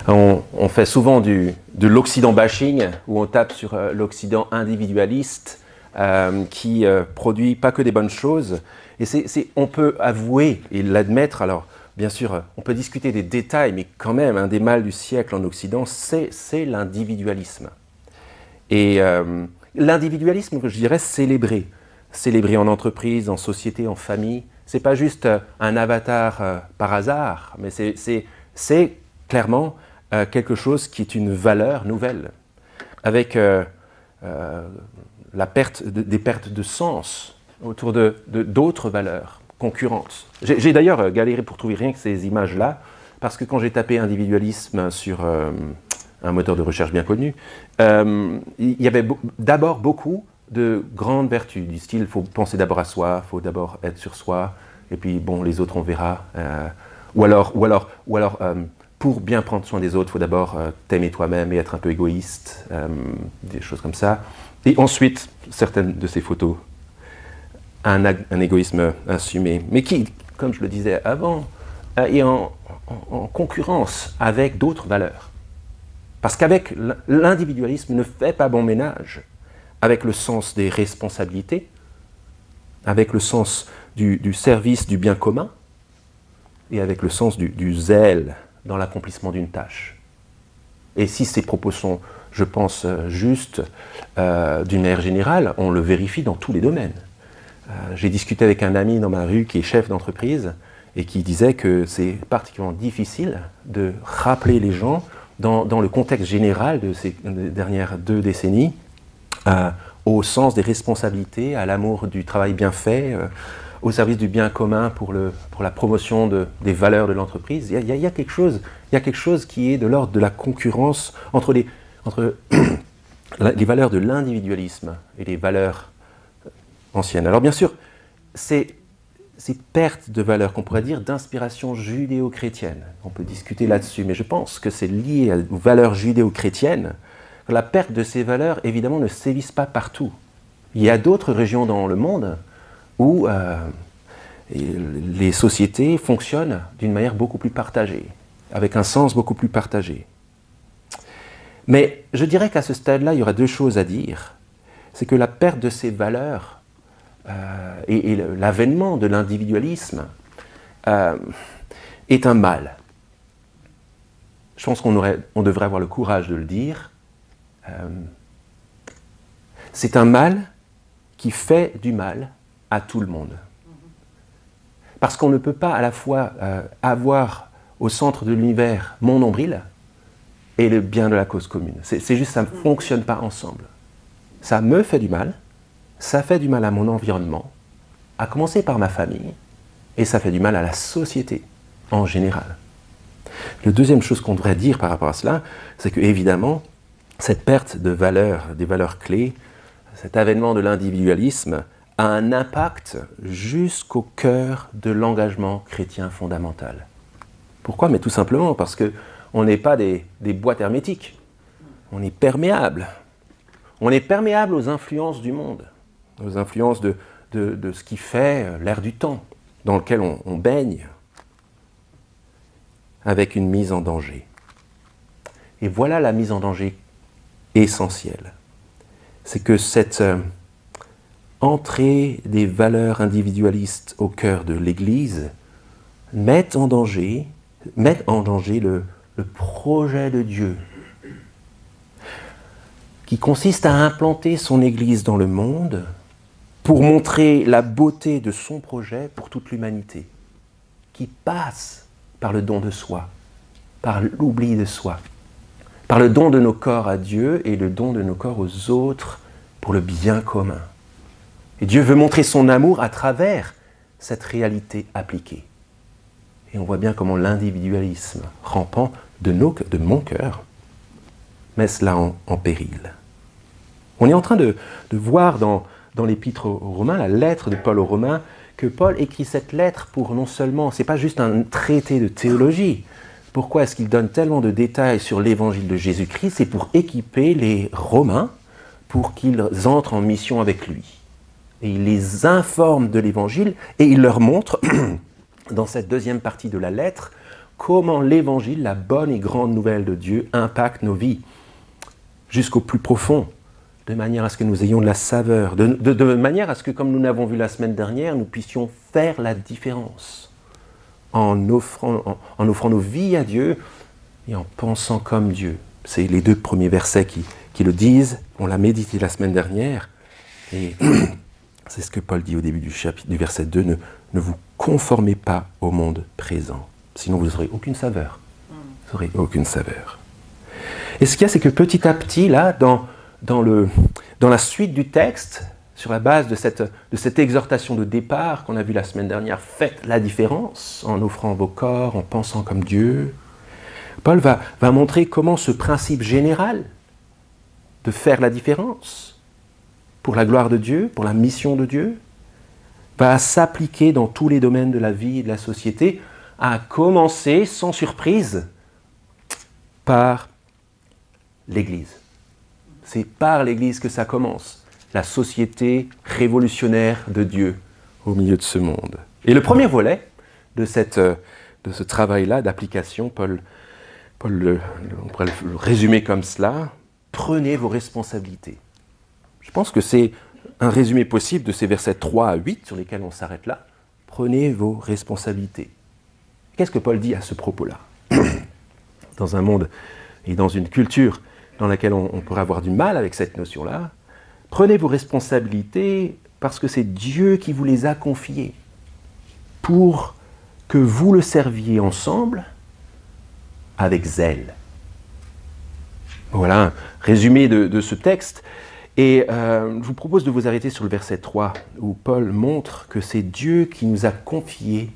On fait souvent de l'Occident bashing, où on tape sur l'Occident individualiste, qui produit pas que des bonnes choses. Et on peut avouer et l'admettre, alors bien sûr, on peut discuter des détails, mais quand même, un des mâles du siècle en Occident, c'est l'individualisme. Et l'individualisme, je dirais, célébré en entreprise, en société, en famille. C'est pas juste un avatar par hasard, mais c'est clairement quelque chose qui est une valeur nouvelle, avec des pertes de sens autour d'autres valeurs concurrentes. J'ai d'ailleurs galéré pour trouver rien que ces images-là, parce que quand j'ai tapé individualisme sur un moteur de recherche bien connu, il y avait d'abord beaucoup de grandes vertus, du style, il faut penser d'abord à soi, il faut d'abord être sur soi, et puis bon, les autres on verra. Ou alors pour bien prendre soin des autres, il faut d'abord t'aimer toi-même et être un peu égoïste, des choses comme ça. Et ensuite, certaines de ces photos, un égoïsme assumé, mais qui, comme je le disais avant, est en concurrence avec d'autres valeurs. Parce qu'avec l'individualisme ne fait pas bon ménage avec le sens des responsabilités, avec le sens du service du bien commun, et avec le sens du zèle dans l'accomplissement d'une tâche. Et si ces propos sont, je pense, justes, d'une manière générale, on le vérifie dans tous les domaines. J'ai discuté avec un ami dans ma rue qui est chef d'entreprise et qui disait que c'est particulièrement difficile de rappeler les gens dans le contexte général de ces dernières 2 décennies au sens des responsabilités, à l'amour du travail bien fait, au service du bien commun pour la promotion des valeurs de l'entreprise. Il y a quelque chose qui est de l'ordre de la concurrence entre les valeurs de l'individualisme et les valeurs anciennes. Alors bien sûr, ces pertes de valeurs qu'on pourrait dire d'inspiration judéo-chrétienne, on peut discuter là-dessus, mais je pense que c'est lié aux valeurs judéo-chrétiennes. La perte de ces valeurs, évidemment, ne sévissent pas partout. Il y a d'autres régions dans le monde où les sociétés fonctionnent d'une manière beaucoup plus partagée, avec un sens beaucoup plus partagé. Mais je dirais qu'à ce stade-là, il y aura 2 choses à dire. C'est que la perte de ces valeurs et l'avènement de l'individualisme est un mal. Je pense qu'on devrait avoir le courage de le dire. C'est un mal qui fait du mal à tout le monde. Parce qu'on ne peut pas à la fois avoir au centre de l'univers mon nombril et le bien de la cause commune. C'est juste, ça ne fonctionne pas ensemble. Ça me fait du mal, ça fait du mal à mon environnement, à commencer par ma famille, et ça fait du mal à la société en général. La deuxième chose qu'on devrait dire par rapport à cela, c'est que évidemment, cette perte de valeurs, des valeurs clés, cet avènement de l'individualisme a un impact jusqu'au cœur de l'engagement chrétien fondamental. Pourquoi? Mais tout simplement parce qu'on n'est pas des boîtes hermétiques. On est perméable. On est perméable aux influences du monde, aux influences de ce qui fait l'air du temps, dans lequel on baigne, avec une mise en danger. Et voilà la mise en danger essentielle. C'est que cette entrée des valeurs individualistes au cœur de l'Église met en danger le projet de Dieu, qui consiste à implanter son Église dans le monde pour montrer la beauté de son projet pour toute l'humanité, qui passe par le don de soi, par l'oubli de soi, par le don de nos corps à Dieu et le don de nos corps aux autres pour le bien commun. Et Dieu veut montrer son amour à travers cette réalité appliquée. Et on voit bien comment l'individualisme rampant de mon cœur met cela en péril. On est en train de voir dans l'épître aux Romains, la lettre de Paul aux Romains, que Paul écrit cette lettre pour non seulement, c'est pas juste un traité de théologie. Pourquoi est-ce qu'il donne tellement de détails sur l'évangile de Jésus-Christ? C'est pour équiper les Romains pour qu'ils entrent en mission avec lui. Et il les informe de l'évangile et il leur montre, dans cette deuxième partie de la lettre, comment l'évangile, la bonne et grande nouvelle de Dieu, impacte nos vies jusqu'au plus profond, de manière à ce que nous ayons de la saveur, de manière à ce que, comme nous l'avons vu la semaine dernière, nous puissions faire la différence en offrant nos vies à Dieu et en pensant comme Dieu. C'est les 2 premiers versets qui le disent, on l'a médité la semaine dernière, et c'est ce que Paul dit au début du verset 2, ne vous conformez pas au monde présent, sinon vous n'aurez aucune saveur. Vous n'aurez aucune saveur. Et ce qu'il y a, c'est que petit à petit, là, dans la suite du texte, sur la base de cette exhortation de départ qu'on a vue la semaine dernière, faites la différence en offrant vos corps, en pensant comme Dieu, Paul va montrer comment ce principe général de faire la différence pour la gloire de Dieu, pour la mission de Dieu, va s'appliquer dans tous les domaines de la vie et de la société, à commencer, sans surprise, par l'Église. C'est par l'Église que ça commence, la société révolutionnaire de Dieu au milieu de ce monde. Et le premier volet de ce travail-là, d'application, Paul on pourrait le résumer comme cela, prenez vos responsabilités. Je pense que c'est un résumé possible de ces versets 3 à 8 sur lesquels on s'arrête là. Prenez vos responsabilités. Qu'est-ce que Paul dit à ce propos-là? Dans un monde et dans une culture dans laquelle on pourrait avoir du mal avec cette notion-là, prenez vos responsabilités parce que c'est Dieu qui vous les a confiées pour que vous le serviez ensemble avec zèle. Voilà un résumé de ce texte. Et je vous propose de vous arrêter sur le verset 3, où Paul montre que c'est Dieu qui nous a confié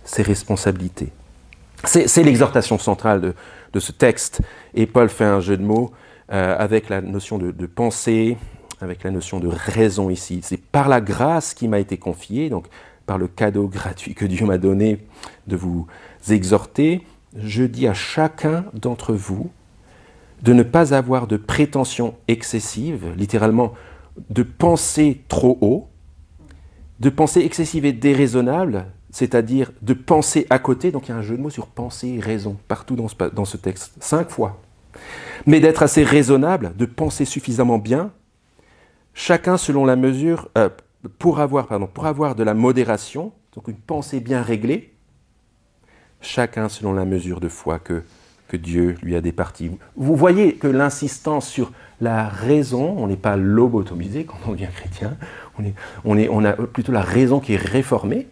ses responsabilités. C'est l'exhortation centrale de ce texte. Et Paul fait un jeu de mots avec la notion de pensée, avec la notion de raison ici. C'est par la grâce qui m'a été confiée, donc par le cadeau gratuit que Dieu m'a donné de vous exhorter, je dis à chacun d'entre vous de ne pas avoir de prétention excessive, littéralement de penser trop haut, de penser excessive et déraisonnable, c'est-à-dire de penser à côté, donc il y a un jeu de mots sur penser et raison, partout dans ce texte, 5 fois. Mais d'être assez raisonnable, de penser suffisamment bien, chacun selon la mesure, pour avoir de la modération, donc une pensée bien réglée, chacun selon la mesure de foi que Dieu lui a départie. Vous voyez que l'insistance sur la raison, on n'est pas lobotomisé quand on devient chrétien, on a plutôt la raison qui est réformée,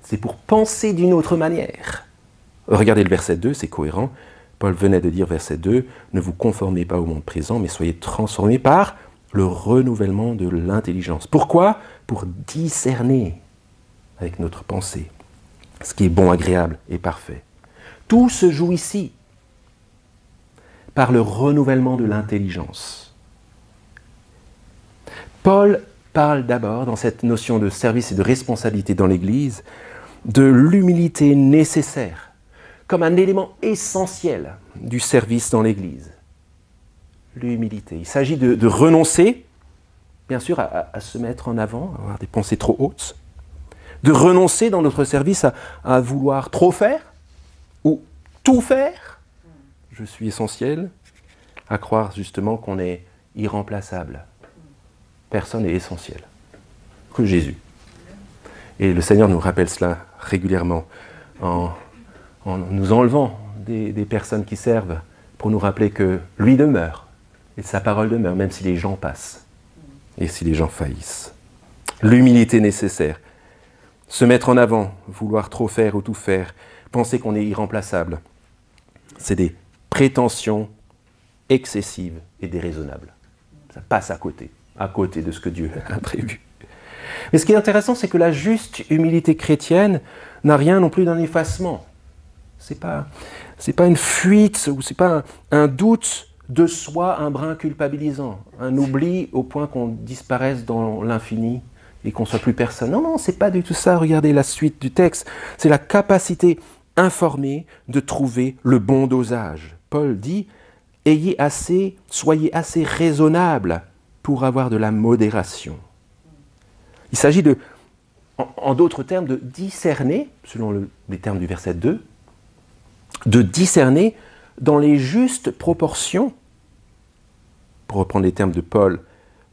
c'est pour penser d'une autre manière. Regardez le verset 2, c'est cohérent. Paul venait de dire, verset 2, « Ne vous conformez pas au monde présent, mais soyez transformés par le renouvellement de l'intelligence. » Pourquoi? Pour discerner avec notre pensée ce qui est bon, agréable et parfait. Tout se joue ici par le renouvellement de l'intelligence. Paul parle d'abord, dans cette notion de service et de responsabilité dans l'Église, de l'humilité nécessaire, comme un élément essentiel du service dans l'Église. L'humilité. Il s'agit de renoncer, bien sûr, à se mettre en avant, à avoir des pensées trop hautes, de renoncer dans notre service à vouloir trop faire, ou tout faire. Je suis essentiel, à croire justement qu'on est irremplaçable. Personne n'est essentiel, que Jésus. Et le Seigneur nous rappelle cela régulièrement, en nous enlevant des personnes qui servent, pour nous rappeler que lui demeure, et sa parole demeure, même si les gens passent, et si les gens faillissent. L'humilité nécessaire. Se mettre en avant, vouloir trop faire ou tout faire, penser qu'on est irremplaçable, c'est des prétentions excessives et déraisonnables. Ça passe à côté de ce que Dieu a prévu. Mais ce qui est intéressant, c'est que la juste humilité chrétienne n'a rien non plus d'un effacement. C'est pas une fuite, ou c'est pas un doute de soi, un brin culpabilisant, un oubli au point qu'on disparaisse dans l'infini et qu'on ne soit plus personne. Non, c'est pas du tout ça. Regardez la suite du texte. C'est la capacité informée de trouver le bon dosage. Paul dit, soyez assez raisonnable pour avoir de la modération. Il s'agit en d'autres termes, de discerner, selon les termes du verset 2, de discerner dans les justes proportions, pour reprendre les termes de Paul,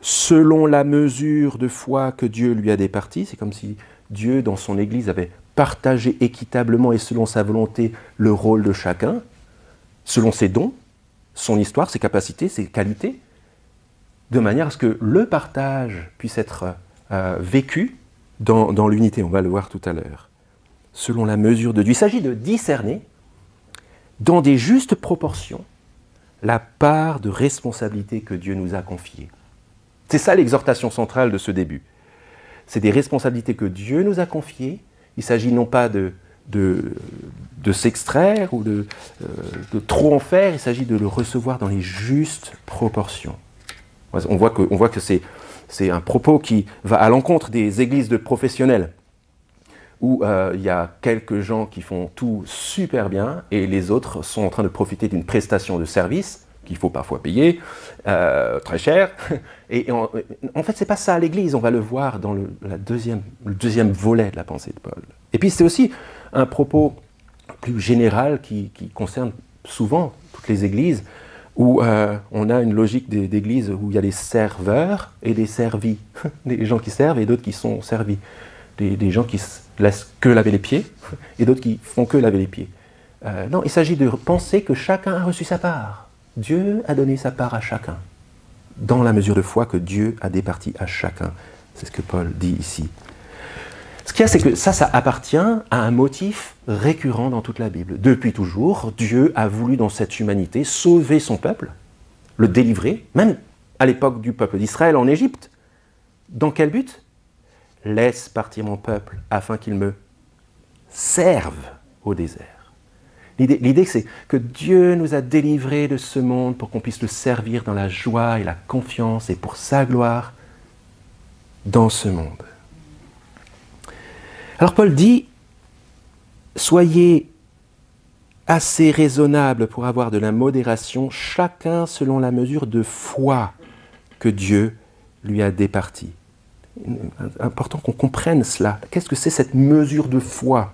selon la mesure de foi que Dieu lui a départie. C'est comme si Dieu, dans son Église, avait partagé équitablement et selon sa volonté le rôle de chacun, selon ses dons, son histoire, ses capacités, ses qualités, de manière à ce que le partage puisse être vécu dans l'unité. On va le voir tout à l'heure. Selon la mesure de Dieu. Il s'agit de discerner, dans des justes proportions, la part de responsabilité que Dieu nous a confiée. C'est ça l'exhortation centrale de ce début. C'est des responsabilités que Dieu nous a confiées. Il s'agit non pas de s'extraire ou de trop en faire, il s'agit de le recevoir dans les justes proportions. On voit que c'est un propos qui va à l'encontre des églises de professionnels, où il y a quelques gens qui font tout super bien et les autres sont en train de profiter d'une prestation de service qu'il faut parfois payer, très cher. Et en fait, c'est pas ça à l'Église, on va le voir dans le deuxième volet de la pensée de Paul. Et puis c'est aussi un propos plus général qui concerne souvent toutes les églises, où on a une logique d'église où il y a des serveurs et des servis. Des gens qui servent et d'autres qui sont servis. Des gens qui se laissent que laver les pieds et d'autres qui font que laver les pieds. Non, il s'agit de penser que chacun a reçu sa part. Dieu a donné sa part à chacun, dans la mesure de foi que Dieu a départi à chacun. C'est ce que Paul dit ici. Ce qu'il y a, c'est que ça appartient à un motif récurrent dans toute la Bible. Depuis toujours, Dieu a voulu dans cette humanité sauver son peuple, le délivrer, même à l'époque du peuple d'Israël en Égypte. Dans quel but ? Laisse partir mon peuple afin qu'il me serve au désert. L'idée, c'est que Dieu nous a délivrés de ce monde pour qu'on puisse le servir dans la joie et la confiance et pour sa gloire dans ce monde. Alors Paul dit, soyez assez raisonnables pour avoir de la modération, chacun selon la mesure de foi que Dieu lui a départie. Important qu'on comprenne cela. Qu'est-ce que c'est cette mesure de foi ?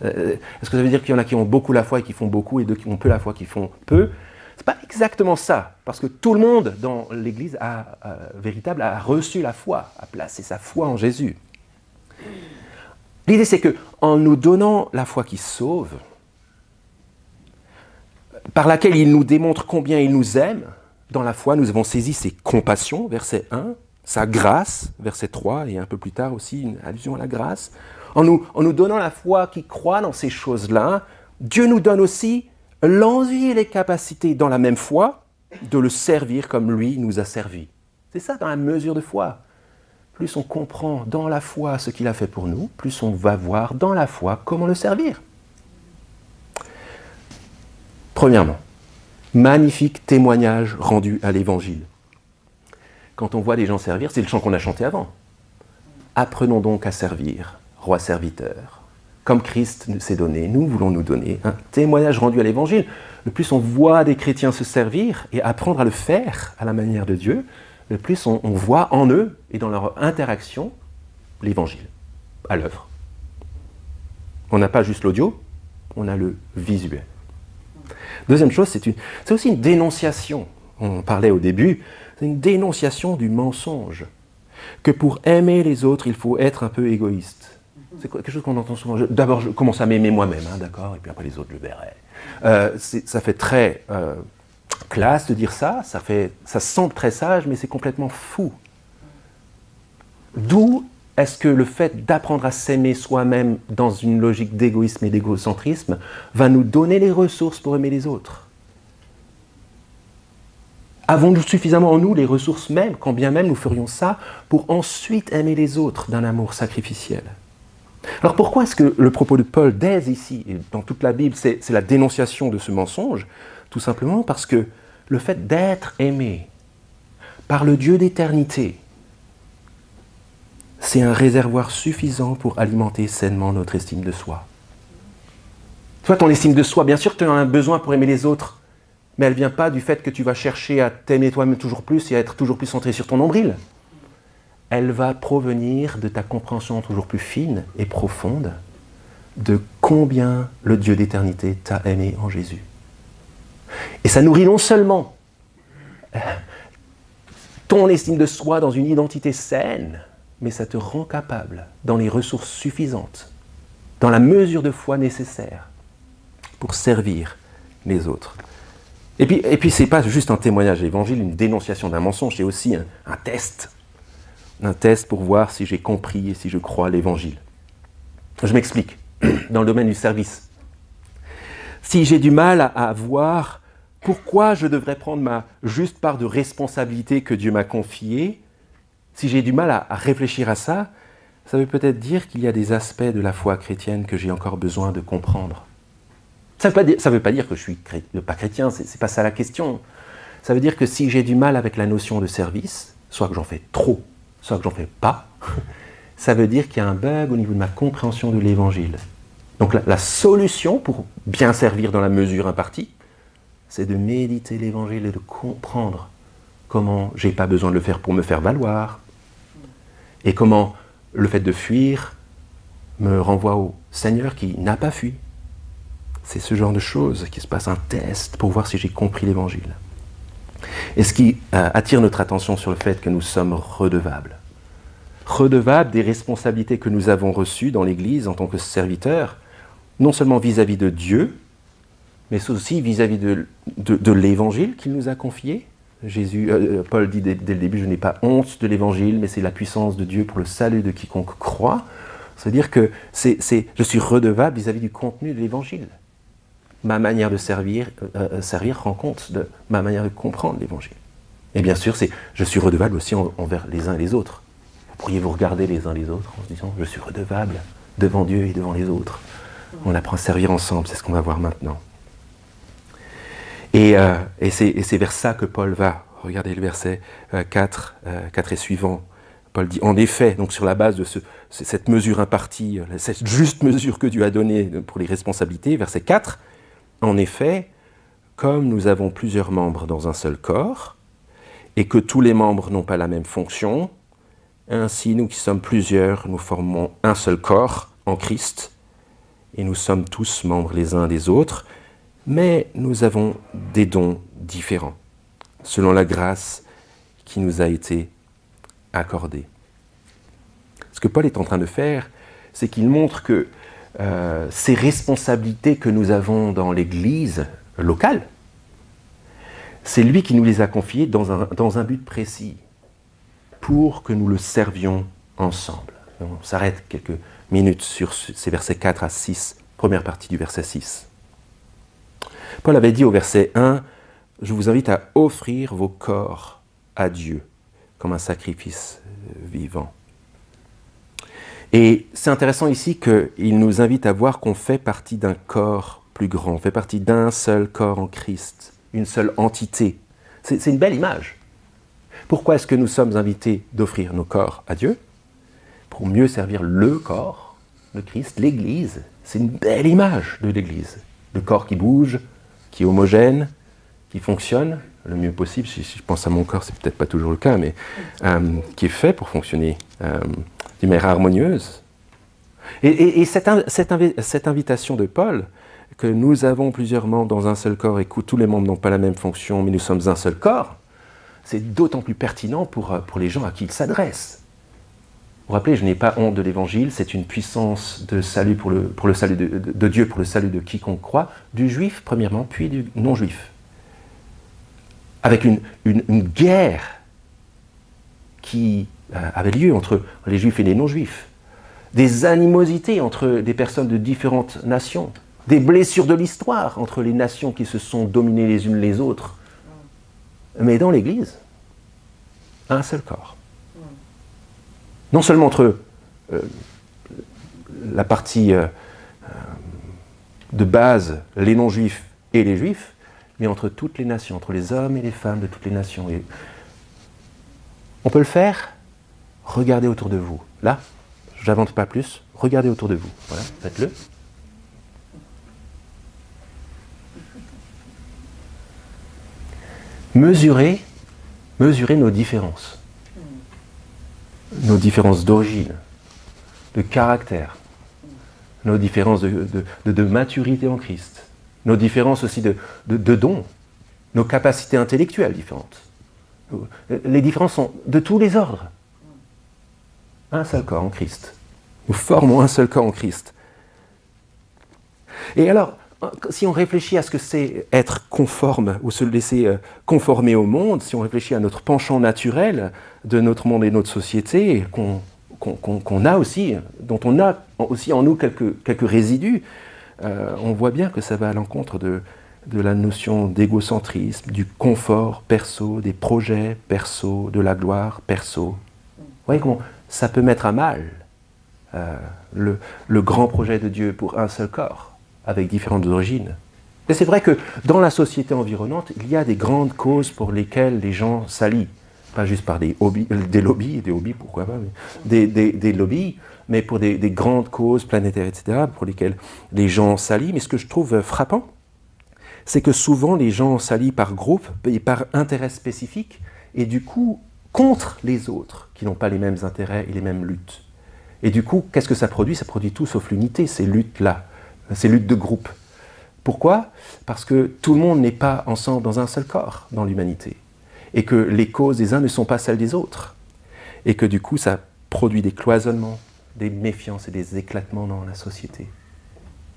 Est-ce que ça veut dire qu'il y en a qui ont beaucoup la foi et qui font beaucoup, et d'autres qui ont peu la foi et qui font peu ? Ce n'est pas exactement ça, parce que tout le monde dans l'Église véritable a reçu la foi, a placé sa foi en Jésus. L'idée, c'est qu'en nous donnant la foi qui sauve, par laquelle il nous démontre combien il nous aime, dans la foi, nous avons saisi ses compassions, verset 1, sa grâce, verset 3, et un peu plus tard aussi une allusion à la grâce. En nous donnant la foi qui croit dans ces choses-là, Dieu nous donne aussi l'envie et les capacités dans la même foi de le servir comme lui nous a servi. C'est ça dans la mesure de foi. Plus on comprend dans la foi ce qu'il a fait pour nous, plus on va voir dans la foi comment le servir. Premièrement, magnifique témoignage rendu à l'Évangile. Quand on voit des gens servir, c'est le chant qu'on a chanté avant. Apprenons donc à servir, roi serviteur. Comme Christ s'est donné, nous voulons nous donner un témoignage rendu à l'Évangile. Le plus on voit des chrétiens se servir et apprendre à le faire à la manière de Dieu, le plus on voit en eux et dans leur interaction l'Évangile, à l'œuvre. On n'a pas juste l'audio, on a le visuel. Deuxième chose, c'est aussi une dénonciation. On parlait au début, c'est une dénonciation du mensonge. Que pour aimer les autres, il faut être un peu égoïste. C'est quelque chose qu'on entend souvent. D'abord, je commence à m'aimer moi-même, d'accord, et puis après les autres, je verrai. Ça fait très classe de dire ça, ça semble très sage, mais c'est complètement fou. D'où est-ce que le fait d'apprendre à s'aimer soi-même dans une logique d'égoïsme et d'égocentrisme va nous donner les ressources pour aimer les autres ? Avons-nous suffisamment en nous les ressources même, quand bien même nous ferions ça, pour ensuite aimer les autres d'un amour sacrificiel ? Alors pourquoi est-ce que le propos de Paul, dès ici, et dans toute la Bible, c'est la dénonciation de ce mensonge ? Tout simplement parce que le fait d'être aimé par le Dieu d'éternité, c'est un réservoir suffisant pour alimenter sainement notre estime de soi. Toi, ton estime de soi, bien sûr que tu en as besoin pour aimer les autres, mais elle ne vient pas du fait que tu vas chercher à t'aimer toi-même toujours plus et à être toujours plus centré sur ton nombril. Elle va provenir de ta compréhension toujours plus fine et profonde de combien le Dieu d'éternité t'a aimé en Jésus. Et ça nourrit non seulement ton estime de soi dans une identité saine, mais ça te rend capable, dans les ressources suffisantes, dans la mesure de foi nécessaire, pour servir les autres. Et puis ce n'est pas juste un témoignage de l'Évangile, une dénonciation d'un mensonge, c'est aussi un test. Un test pour voir si j'ai compris et si je crois l'Évangile. Je m'explique, dans le domaine du service. Si j'ai du mal à voir pourquoi je devrais prendre ma juste part de responsabilité que Dieu m'a confiée, si j'ai du mal à réfléchir à ça, ça veut peut-être dire qu'il y a des aspects de la foi chrétienne que j'ai encore besoin de comprendre. Ça ne veut pas dire que je suis pas chrétien, c'est pas ça la question. Ça veut dire que si j'ai du mal avec la notion de service, soit que j'en fais trop, soit que j'en fais pas, ça veut dire qu'il y a un bug au niveau de ma compréhension de l'Évangile. Donc la solution pour bien servir dans la mesure impartie, c'est de méditer l'Évangile et de comprendre comment j'ai pas besoin de le faire pour me faire valoir, et comment le fait de fuir me renvoie au Seigneur qui n'a pas fui. C'est ce genre de choses qui se passe, un test pour voir si j'ai compris l'Évangile. Et ce qui attire notre attention sur le fait que nous sommes redevables. Redevables des responsabilités que nous avons reçues dans l'Église en tant que serviteurs, non seulement vis-à-vis de Dieu, mais aussi vis-à-vis de l'Évangile qu'il nous a confié. Paul dit dès le début, je n'ai pas honte de l'Évangile, mais c'est la puissance de Dieu pour le salut de quiconque croit. C'est-à-dire que je suis redevable vis-à-vis du contenu de l'Évangile. Ma manière de servir rend compte de ma manière de comprendre l'Évangile. Et bien sûr, je suis redevable aussi envers les uns et les autres. Vous pourriez vous regarder les uns les autres en se disant, je suis redevable devant Dieu et devant les autres. On apprend à servir ensemble, c'est ce qu'on va voir maintenant. Et c'est vers ça que Paul va. Regardez le verset 4 et suivant. Paul dit, en effet, donc sur la base de cette mesure impartie, cette juste mesure que Dieu a donnée pour les responsabilités, verset 4, en effet, comme nous avons plusieurs membres dans un seul corps, et que tous les membres n'ont pas la même fonction, ainsi nous qui sommes plusieurs, nous formons un seul corps en Christ, et nous sommes tous membres les uns des autres, mais nous avons des dons différents, selon la grâce qui nous a été accordée. Ce que Paul est en train de faire, c'est qu'il montre que ces responsabilités que nous avons dans l'Église locale, c'est lui qui nous les a confiées dans un but précis, pour que nous le servions ensemble. On s'arrête quelques minutes sur ces versets 4 à 6, première partie du verset 6. Paul avait dit au verset 1, « Je vous invite à offrir vos corps à Dieu comme un sacrifice vivant. » Et c'est intéressant ici qu'il nous invite à voir qu'on fait partie d'un corps plus grand, on fait partie d'un seul corps en Christ, une seule entité. C'est une belle image. Pourquoi est-ce que nous sommes invités d'offrir nos corps à Dieu? Pour mieux servir le corps de Christ, l'Église. C'est une belle image de l'Église. Le corps qui bouge, qui est homogène, qui fonctionne le mieux possible. Si je pense à mon corps, c'est peut-être pas toujours le cas, mais qui est fait pour fonctionner d'une manière harmonieuse. Et cette invitation de Paul, que nous avons plusieurs membres dans un seul corps et que tous les membres n'ont pas la même fonction, mais nous sommes un seul corps, c'est d'autant plus pertinent pour les gens à qui il s'adresse. Vous vous rappelez, je n'ai pas honte de l'Évangile, c'est une puissance de salut pour le salut de Dieu, pour le salut de quiconque croit, du juif premièrement, puis du non-juif. Avec une guerre qui avait lieu entre les juifs et les non-juifs, des animosités entre des personnes de différentes nations, des blessures de l'histoire entre les nations qui se sont dominées les unes les autres. Mais dans l'Église, un seul corps. Non seulement entre la partie de base, les non-juifs et les juifs, mais entre toutes les nations, entre les hommes et les femmes de toutes les nations. Et on peut le faire. Regardez autour de vous. Là, j'invente pas plus. Regardez autour de vous. Voilà, faites-le. Mesurez nos différences. Nos différences d'origine, de caractère, nos différences de maturité en Christ, nos différences aussi de dons, nos capacités intellectuelles différentes. Les différences sont de tous les ordres. Un seul corps en Christ. Nous formons un seul corps en Christ. Et alors, si on réfléchit à ce que c'est être conforme ou se laisser conformer au monde, si on réfléchit à notre penchant naturel de notre monde et de notre société, qu'on a aussi, dont on a aussi en nous quelques résidus, on voit bien que ça va à l'encontre de la notion d'égocentrisme, du confort perso, des projets perso, de la gloire perso. Vous voyez comment ça peut mettre à mal le grand projet de Dieu pour un seul corps, avec différentes origines. Et c'est vrai que dans la société environnante, il y a des grandes causes pour lesquelles les gens s'allient. Pas juste par des lobbies, pourquoi pas, mais des lobbies, mais pour des grandes causes planétaires, etc., pour lesquelles les gens s'allient. Mais ce que je trouve frappant, c'est que souvent les gens s'allient par groupe et par intérêt spécifique, et du coup, contre les autres, qui n'ont pas les mêmes intérêts et les mêmes luttes. Et du coup, qu'est-ce que ça produit? Ça produit tout sauf l'unité, ces luttes-là, ces luttes de groupe. Pourquoi? Parce que tout le monde n'est pas ensemble dans un seul corps, dans l'humanité. Et que les causes des uns ne sont pas celles des autres. Et que du coup, ça produit des cloisonnements, des méfiances et des éclatements dans la société.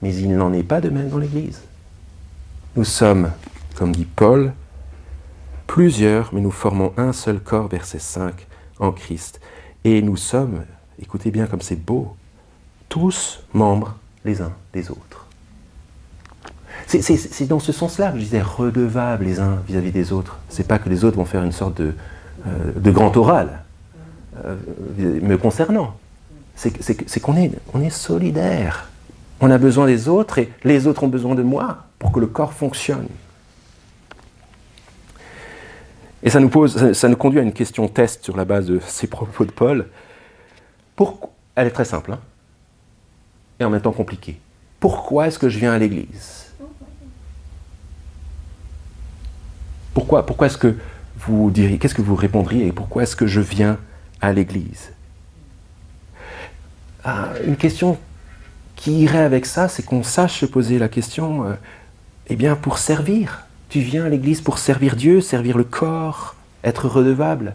Mais il n'en est pas de même dans l'Église. Nous sommes, comme dit Paul, plusieurs, mais nous formons un seul corps, verset 5, en Christ. Et nous sommes, écoutez bien comme c'est beau, tous membres les uns des autres. C'est dans ce sens-là que je disais redevables les uns vis-à-vis des autres. C'est pas que les autres vont faire une sorte de grand oral me concernant. C'est qu'on est solidaires. On a besoin des autres et les autres ont besoin de moi pour que le corps fonctionne. Et ça nous conduit à une question test sur la base de ces propos de Paul. Elle est très simple, hein, et en même temps compliquée. Pourquoi est-ce que je viens à l'église? Pourquoi est-ce que vous diriez, qu'est-ce que vous répondriez? Pourquoi est-ce que je viens à l'église? Une question qui irait avec ça, c'est qu'on sache se poser la question, eh bien, pour servir. Tu viens à l'église pour servir Dieu, servir le corps, être redevable.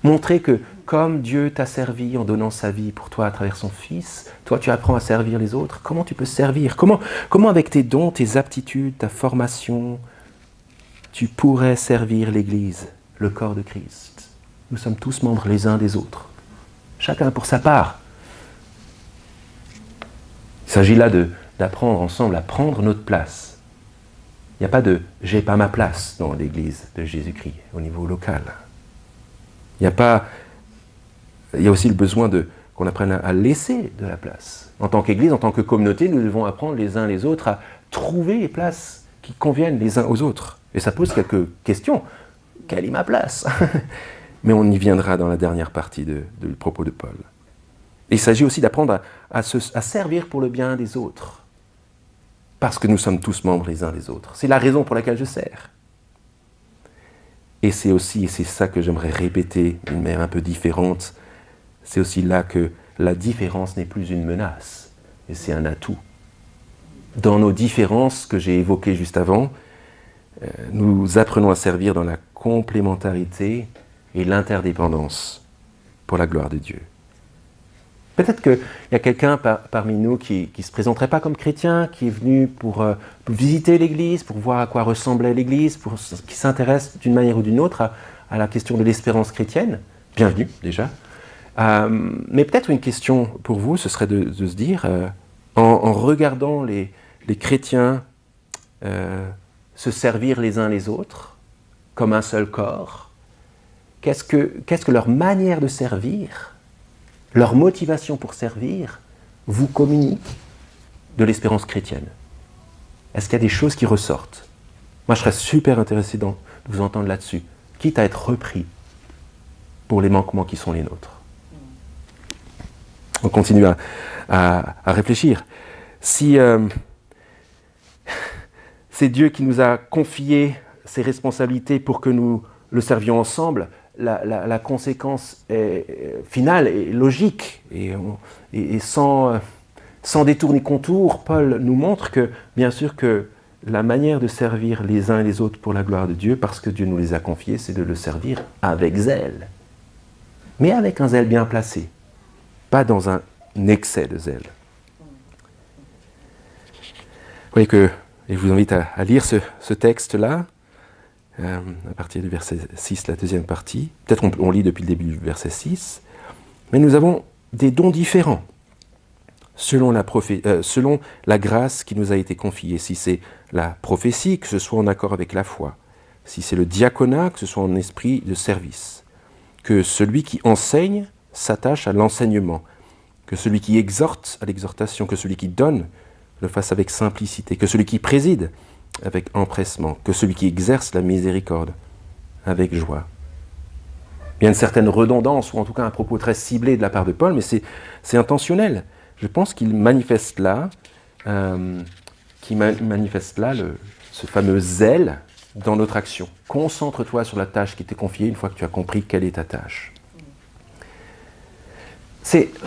Montrer que comme Dieu t'a servi en donnant sa vie pour toi à travers son Fils, toi tu apprends à servir les autres. Comment tu peux servir? Comment avec tes dons, tes aptitudes, ta formation, tu pourrais servir l'Église, le corps de Christ? Nous sommes tous membres les uns des autres, chacun pour sa part. Il s'agit là d'apprendre ensemble à prendre notre place. Il n'y a pas de « j'ai pas ma place » dans l'Église de Jésus-Christ au niveau local. Il y a aussi le besoin qu'on apprenne à laisser de la place. En tant qu'Église, en tant que communauté, nous devons apprendre les uns les autres à trouver les places qui conviennent les uns aux autres. Et ça pose quelques questions. Quelle est ma place? Mais on y viendra dans la dernière partie du propos de Paul. Et il s'agit aussi d'apprendre à servir pour le bien des autres. Parce que nous sommes tous membres les uns des autres. C'est la raison pour laquelle je sers. Et c'est ça que j'aimerais répéter d'une manière un peu différente, c'est aussi là que la différence n'est plus une menace, et c'est un atout. Dans nos différences que j'ai évoquées juste avant, nous apprenons à servir dans la complémentarité et l'interdépendance pour la gloire de Dieu. Peut-être qu'il y a quelqu'un parmi nous qui ne se présenterait pas comme chrétien, qui est venu pour visiter l'Église, pour voir à quoi ressemblait l'Église, qui s'intéresse d'une manière ou d'une autre à la question de l'espérance chrétienne. Bienvenue déjà. Mais peut-être une question pour vous, ce serait de se dire, en regardant les chrétiens se servir les uns les autres, comme un seul corps, qu'est-ce que leur manière de servir, leur motivation pour servir, vous communique de l'espérance chrétienne? Est-ce qu'il y a des choses qui ressortent? Moi, je serais super intéressé de vous entendre là-dessus, quitte à être repris pour les manquements qui sont les nôtres. On continue à réfléchir. Si c'est Dieu qui nous a confié ces responsabilités pour que nous le servions ensemble, la conséquence finale est logique et sans sans détour ni contour, Paul nous montre que, bien sûr, que la manière de servir les uns et les autres pour la gloire de Dieu, parce que Dieu nous les a confiés, c'est de le servir avec zèle. Mais avec un zèle bien placé, pas dans un excès de zèle. Vous voyez que, et je vous invite à lire ce texte-là, à partir du verset 6, la deuxième partie. Peut-être on lit depuis le début du verset 6, mais nous avons des dons différents. Selon la grâce qui nous a été confiée, si c'est la prophétie, que ce soit en accord avec la foi, si c'est le diaconat, que ce soit en esprit de service, que celui qui enseigne s'attache à l'enseignement, que celui qui exhorte à l'exhortation, que celui qui donne le fasse avec simplicité, que celui qui préside avec empressement, que celui qui exerce la miséricorde avec joie. Il y a une certaine redondance, ou en tout cas un propos très ciblé de la part de Paul, mais c'est intentionnel. Je pense qu'il manifeste là, ce fameux zèle dans notre action. Concentre-toi sur la tâche qui t'est confiée une fois que tu as compris quelle est ta tâche.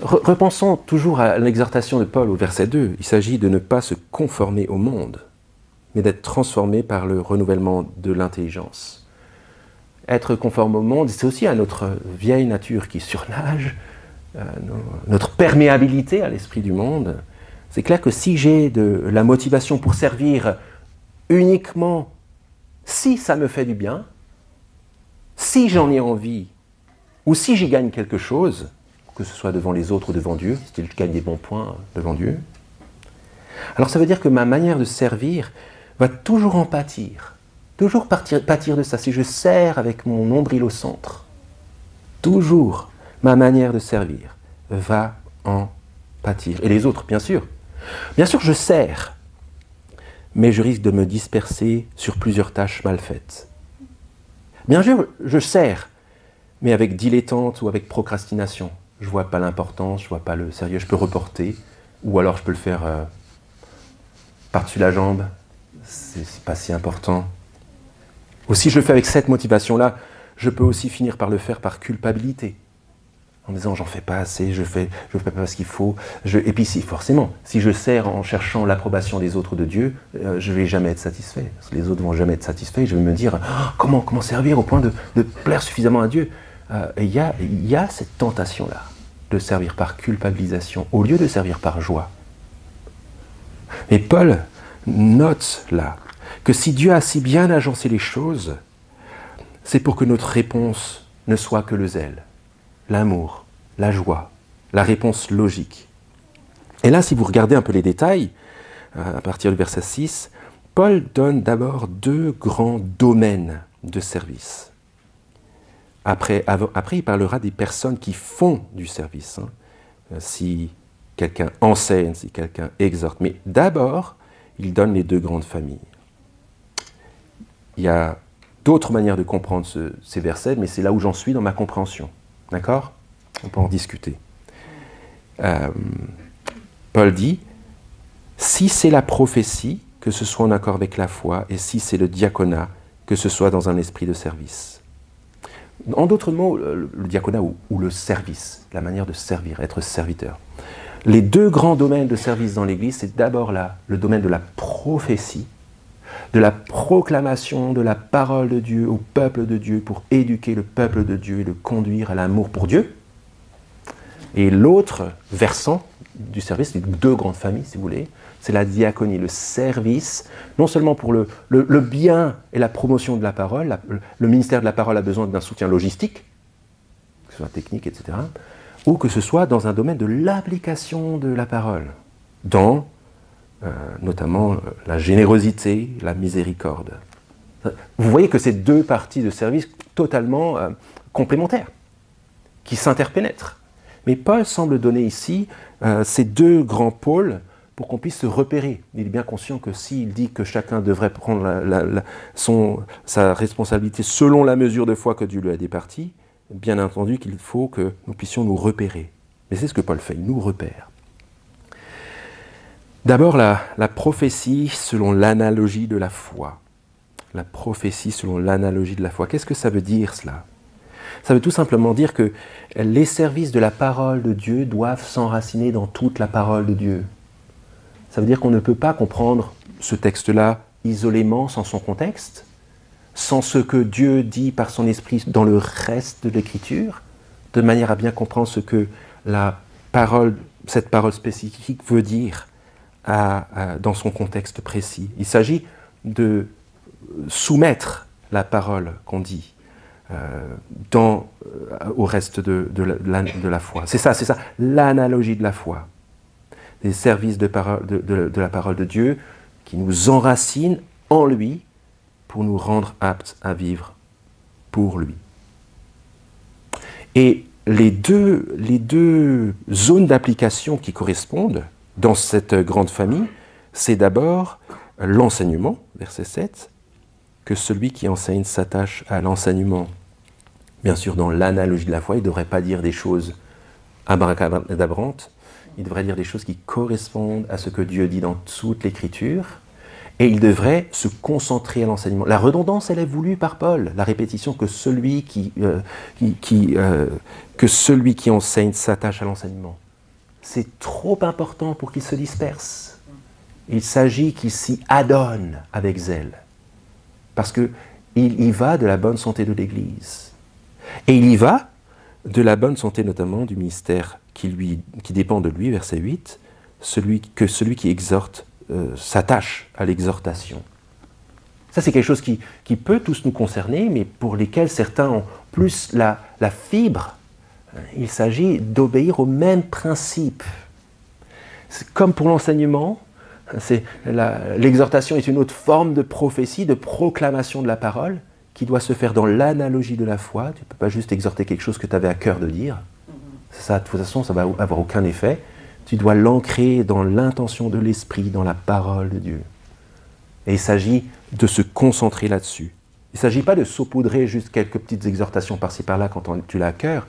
Repensons toujours à l'exhortation de Paul au verset 2. Il s'agit de ne pas se conformer au monde, mais d'être transformé par le renouvellement de l'intelligence. Être conforme au monde, c'est aussi à notre vieille nature qui surnage, notre perméabilité à l'esprit du monde. C'est clair que si j'ai de la motivation pour servir uniquement si ça me fait du bien, si j'en ai envie, ou si j'y gagne quelque chose, que ce soit devant les autres ou devant Dieu, si je gagne des bons points devant Dieu, alors ça veut dire que ma manière de servir va toujours en pâtir, toujours pâtir de ça. Si je sers avec mon nombril au centre, toujours ma manière de servir va en pâtir. Et les autres, bien sûr. Bien sûr, je sers, mais je risque de me disperser sur plusieurs tâches mal faites. Bien sûr, je sers, mais avec dilettante ou avec procrastination. Je ne vois pas l'importance, je ne vois pas le sérieux, je peux reporter, ou alors je peux le faire par-dessus la jambe, c'est pas si important. Ou si je le fais avec cette motivation-là, je peux aussi finir par le faire par culpabilité. En disant, j'en fais pas assez, je fais pas ce qu'il faut. Et puis forcément, si je sers en cherchant l'approbation des autres de Dieu, je vais jamais être satisfait. Parce que les autres vont jamais être satisfaits. Je vais me dire, comment servir au point de plaire suffisamment à Dieu. Et il y a cette tentation-là de servir par culpabilisation au lieu de servir par joie. Et Paul note là que si Dieu a si bien agencé les choses, c'est pour que notre réponse ne soit que le zèle, l'amour, la joie, la réponse logique. Et là, si vous regardez un peu les détails, à partir du verset 6, Paul donne d'abord deux grands domaines de service. Après, il parlera des personnes qui font du service. Si quelqu'un enseigne, si quelqu'un exhorte. Mais d'abord, il donne les deux grandes familles. Il y a d'autres manières de comprendre ces versets, mais c'est là où j'en suis dans ma compréhension. D'accord ? On peut en discuter. Paul dit, si c'est la prophétie, que ce soit en accord avec la foi, et si c'est le diaconat, que ce soit dans un esprit de service. En d'autres mots, le diaconat ou le service, la manière de servir, être serviteur. Les deux grands domaines de service dans l'Église, c'est d'abord le domaine de la prophétie, de la proclamation de la parole de Dieu au peuple de Dieu pour éduquer le peuple de Dieu et le conduire à l'amour pour Dieu. Et l'autre versant du service, les deux grandes familles, si vous voulez, c'est la diaconie, le service, non seulement pour le bien et la promotion de la parole, le ministère de la parole a besoin d'un soutien logistique, que ce soit technique, etc., ou que ce soit dans un domaine de l'application de la parole, dans notamment la générosité, la miséricorde. Vous voyez que c'est deux parties de service totalement complémentaires, qui s'interpénètrent. Mais Paul semble donner ici ces deux grands pôles pour qu'on puisse se repérer. Il est bien conscient que s'il dit que chacun devrait prendre sa responsabilité selon la mesure de foi que Dieu lui a départie, bien entendu qu'il faut que nous puissions nous repérer. Mais c'est ce que Paul fait, il nous repère. D'abord, la prophétie selon l'analogie de la foi. La prophétie selon l'analogie de la foi. Qu'est-ce que ça veut dire, cela ? Ça veut tout simplement dire que les services de la parole de Dieu doivent s'enraciner dans toute la parole de Dieu. Ça veut dire qu'on ne peut pas comprendre ce texte-là isolément, sans son contexte, sans ce que Dieu dit par son esprit dans le reste de l'Écriture, de manière à bien comprendre ce que cette parole spécifique veut dire dans son contexte précis. Il s'agit de soumettre la parole qu'on dit au reste de la foi. C'est ça, l'analogie de la foi. Des services de la parole de Dieu qui nous enracinent en lui pour nous rendre aptes à vivre pour lui. Et les deux zones d'application qui correspondent dans cette grande famille, c'est d'abord l'enseignement, verset 7, que celui qui enseigne s'attache à l'enseignement. Bien sûr, dans l'analogie de la foi, il ne devrait pas dire des choses abracadabrantes, il devrait dire des choses qui correspondent à ce que Dieu dit dans toute l'Écriture, et il devrait se concentrer à l'enseignement. La redondance, elle est voulue par Paul, la répétition que celui qui enseigne s'attache à l'enseignement. C'est trop important pour qu'il se disperse. Il s'agit qu'il s'y adonne avec zèle, parce qu'il y va de la bonne santé de l'Église. Et il y va de la bonne santé notamment du ministère qui dépend de lui, verset 8, celui qui exhorte s'attache à l'exhortation. Ça, c'est quelque chose qui peut tous nous concerner, mais pour lesquels certains ont plus la fibre. Il s'agit d'obéir au même principe. C'est comme pour l'enseignement, l'exhortation est une autre forme de prophétie, de proclamation de la parole, qui doit se faire dans l'analogie de la foi. Tu ne peux pas juste exhorter quelque chose que tu avais à cœur de dire. Ça, de toute façon, ça ne va avoir aucun effet. Tu dois l'ancrer dans l'intention de l'Esprit, dans la parole de Dieu. Et il s'agit de se concentrer là-dessus. Il ne s'agit pas de saupoudrer juste quelques petites exhortations par-ci par-là quand tu l'as à cœur.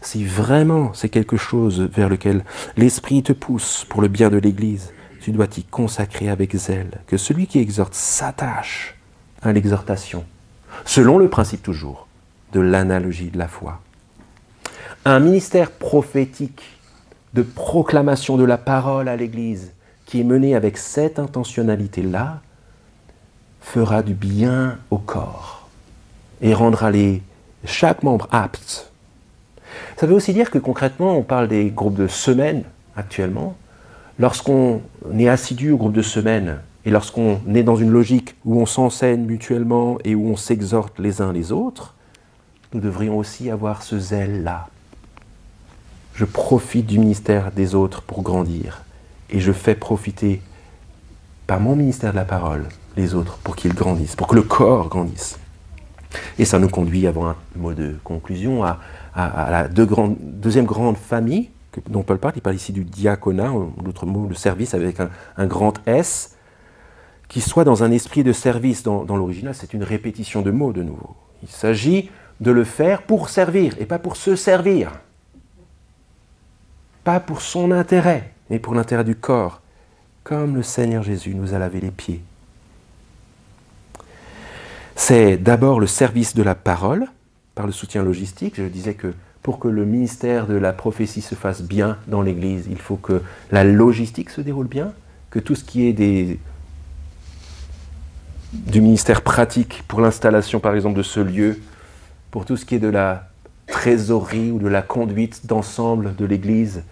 Si vraiment c'est quelque chose vers lequel l'Esprit te pousse pour le bien de l'Église, tu dois t'y consacrer avec zèle. Que celui qui exhorte s'attache à l'exhortation, selon le principe toujours de l'analogie de la foi. Un ministère prophétique de proclamation de la parole à l'Église qui est mené avec cette intentionnalité-là fera du bien au corps et rendra chaque membre apte. Ça veut aussi dire que concrètement, on parle des groupes de semaines actuellement. Lorsqu'on est assidu au groupe de semaines et lorsqu'on est dans une logique où on s'enseigne mutuellement et où on s'exhorte les uns les autres, nous devrions aussi avoir ce zèle-là. Je profite du ministère des autres pour grandir et je fais profiter par mon ministère de la parole les autres pour qu'ils grandissent, pour que le corps grandisse. Et ça nous conduit, avant un mot de conclusion, à la deuxième grande famille dont Paul parle. Il parle ici du diaconat, l'autre mot, le service avec un grand S, qui soit dans un esprit de service. Dans l'original, c'est une répétition de mots de nouveau. Il s'agit de le faire pour servir et pas pour se servir. Pas pour son intérêt, mais pour l'intérêt du corps, comme le Seigneur Jésus nous a lavé les pieds. C'est d'abord le service de la parole, par le soutien logistique. Je disais que pour que le ministère de la prophétie se fasse bien dans l'Église, il faut que la logistique se déroule bien, que tout ce qui est du ministère pratique pour l'installation, par exemple, de ce lieu, pour tout ce qui est de la trésorerie ou de la conduite d'ensemble de l'Église,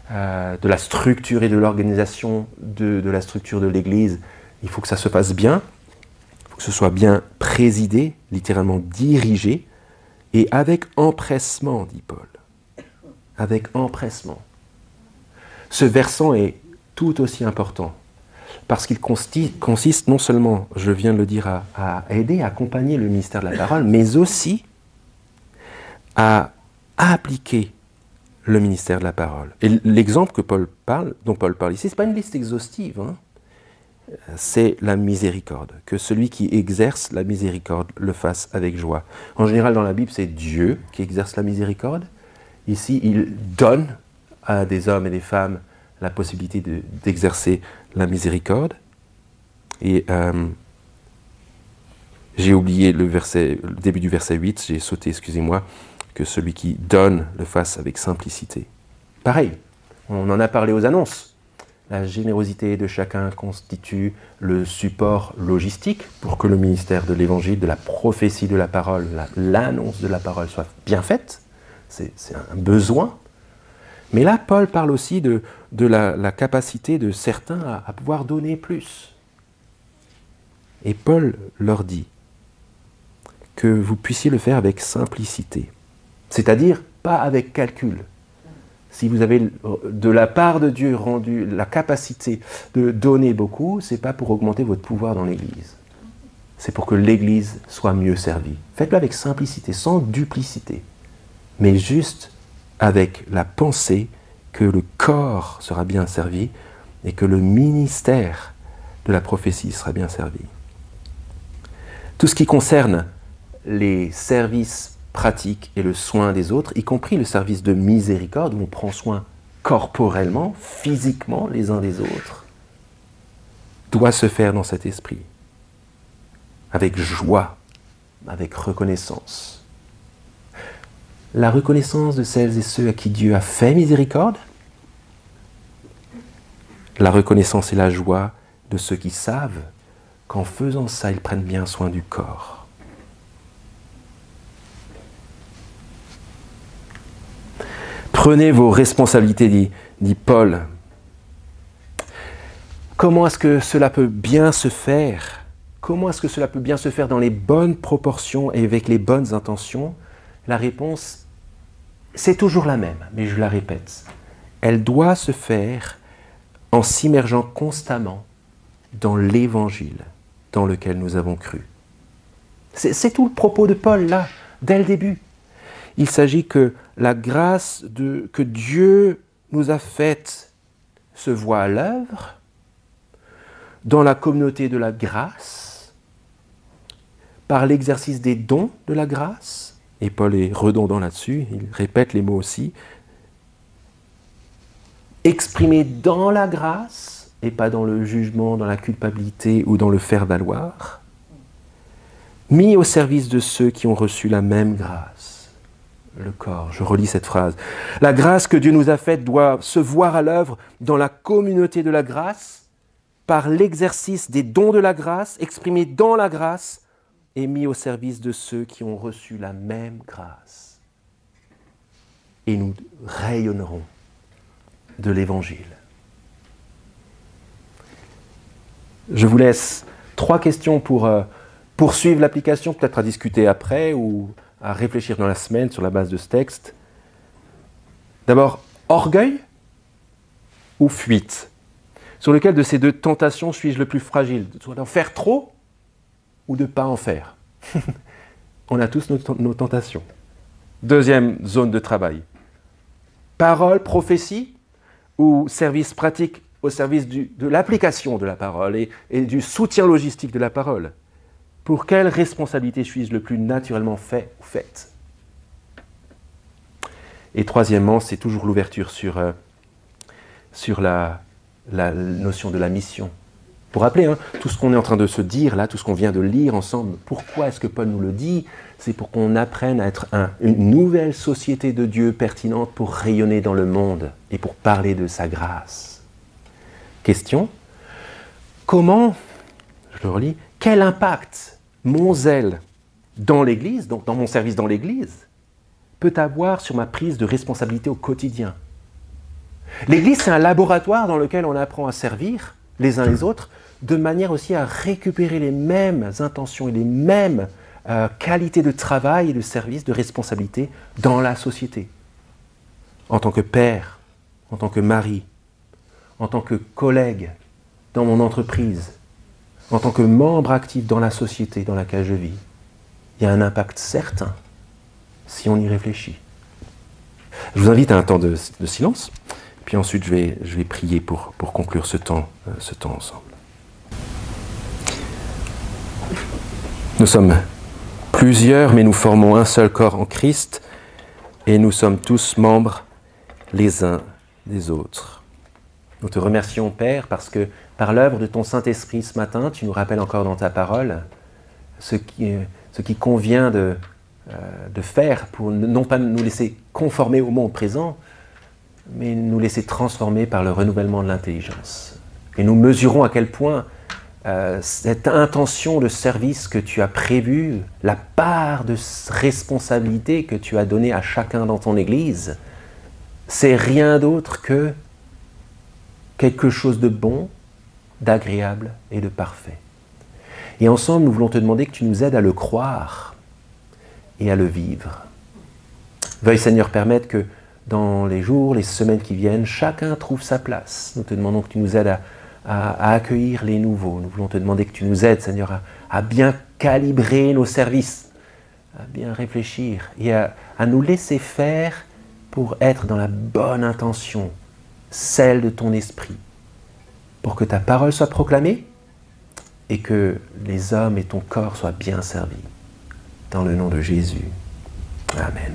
de la structure et de l'organisation de la structure de l'Église, il faut que ça se passe bien, il faut que ce soit bien présidé, littéralement dirigé, et avec empressement, dit Paul. Avec empressement. Ce versant est tout aussi important, parce qu'il consiste non seulement, je viens de le dire, à aider, à accompagner le ministère de la parole, mais aussi à appliquer le ministère de la parole. Et l'exemple dont Paul parle ici, ce n'est pas une liste exhaustive, hein. C'est la miséricorde. Que celui qui exerce la miséricorde le fasse avec joie. En général, dans la Bible, c'est Dieu qui exerce la miséricorde. Ici, il donne à des hommes et des femmes la possibilité d'exercer la miséricorde. Et j'ai oublié le début du verset 8, j'ai sauté, excusez-moi, que celui qui donne le fasse avec simplicité. Pareil, on en a parlé aux annonces. la générosité de chacun constitue le support logistique pour que le ministère de l'Évangile, de la prophétie de la parole, l'annonce de la parole soit bien faite. C'est un besoin. Mais là, Paul parle aussi de la capacité de certains à pouvoir donner plus. Et Paul leur dit que vous puissiez le faire avec simplicité, c'est-à-dire pas avec calcul. Si vous avez de la part de Dieu rendu la capacité de donner beaucoup, ce n'est pas pour augmenter votre pouvoir dans l'Église. C'est pour que l'Église soit mieux servie. Faites-le avec simplicité, sans duplicité, mais juste avec la pensée que le corps sera bien servi et que le ministère de la prophétie sera bien servi. Tout ce qui concerne les services pratiques et le soin des autres, y compris le service de miséricorde, où on prend soin corporellement, physiquement les uns des autres, doit se faire dans cet esprit, avec joie, avec reconnaissance. La reconnaissance de celles et ceux à qui Dieu a fait miséricorde, la reconnaissance et la joie de ceux qui savent qu'en faisant ça, ils prennent bien soin du corps. Prenez vos responsabilités, dit Paul. Comment est-ce que cela peut bien se faire? Comment est-ce que cela peut bien se faire dans les bonnes proportions et avec les bonnes intentions? La réponse, c'est toujours la même, mais je la répète. Elle doit se faire en s'immergeant constamment dans l'Évangile dans lequel nous avons cru. C'est tout le propos de Paul là, dès le début. Il s'agit que la grâce que Dieu nous a faite se voit à l'œuvre dans la communauté de la grâce, par l'exercice des dons de la grâce, et Paul est redondant là-dessus, il répète les mots aussi, exprimé dans la grâce, et pas dans le jugement, dans la culpabilité ou dans le faire-valoir, mis au service de ceux qui ont reçu la même grâce. Le corps, je relis cette phrase. La grâce que Dieu nous a faite doit se voir à l'œuvre dans la communauté de la grâce, par l'exercice des dons de la grâce, exprimés dans la grâce, et mis au service de ceux qui ont reçu la même grâce. Et nous rayonnerons de l'Évangile. Je vous laisse 3 questions pour poursuivre l'application, peut-être à discuter après ou à réfléchir dans la semaine sur la base de ce texte. D'abord, orgueil ou fuite? Sur lequel de ces 2 tentations suis-je le plus fragile? Soit d'en faire trop ou de ne pas en faire? On a tous nos tentations. Deuxième zone de travail. Parole, prophétie ou service pratique au service de l'application de la parole et du soutien logistique de la parole? Pour quelle responsabilité suis-je le plus naturellement fait ou faite? Et troisièmement, c'est toujours l'ouverture sur la notion de la mission. Pour rappeler, tout ce qu'on est en train de se dire là, tout ce qu'on vient de lire ensemble, pourquoi est-ce que Paul nous le dit? C'est pour qu'on apprenne à être une nouvelle société de Dieu pertinente pour rayonner dans le monde et pour parler de sa grâce. Question, comment, je le relis, quel impact mon zèle dans l'Église, donc dans mon service dans l'Église, peut avoir sur ma prise de responsabilité au quotidien? L'Église, c'est un laboratoire dans lequel on apprend à servir les uns les autres, de manière aussi à récupérer les mêmes intentions et les mêmes qualités de travail et de service, de responsabilité dans la société. En tant que père, en tant que mari, en tant que collègue dans mon entreprise, en tant que membre actif dans la société dans laquelle je vis, il y a un impact certain si on y réfléchit. Je vous invite à un temps de silence, puis ensuite je vais prier pour conclure ce temps ensemble. Nous sommes plusieurs, mais nous formons un seul corps en Christ, et nous sommes tous membres les uns des autres. Nous te remercions, Père, parce que par l'œuvre de ton Saint-Esprit ce matin, tu nous rappelles encore dans ta parole ce qui convient de faire pour non pas nous laisser conformer au monde présent, mais nous laisser transformer par le renouvellement de l'intelligence. Et nous mesurons à quel point cette intention de service que tu as prévue, la part de responsabilité que tu as donnée à chacun dans ton Église, c'est rien d'autre que quelque chose de bon, d'agréable et de parfait. Et ensemble, nous voulons te demander que tu nous aides à le croire et à le vivre. Veuille Seigneur permettre que dans les jours, les semaines qui viennent, chacun trouve sa place. Nous te demandons que tu nous aides à accueillir les nouveaux. Nous voulons te demander que tu nous aides, Seigneur, à bien calibrer nos services, à bien réfléchir et à nous laisser faire pour être dans la bonne intention, celle de ton esprit, pour que ta parole soit proclamée et que les hommes et ton corps soient bien servis. Dans le nom de Jésus. Amen.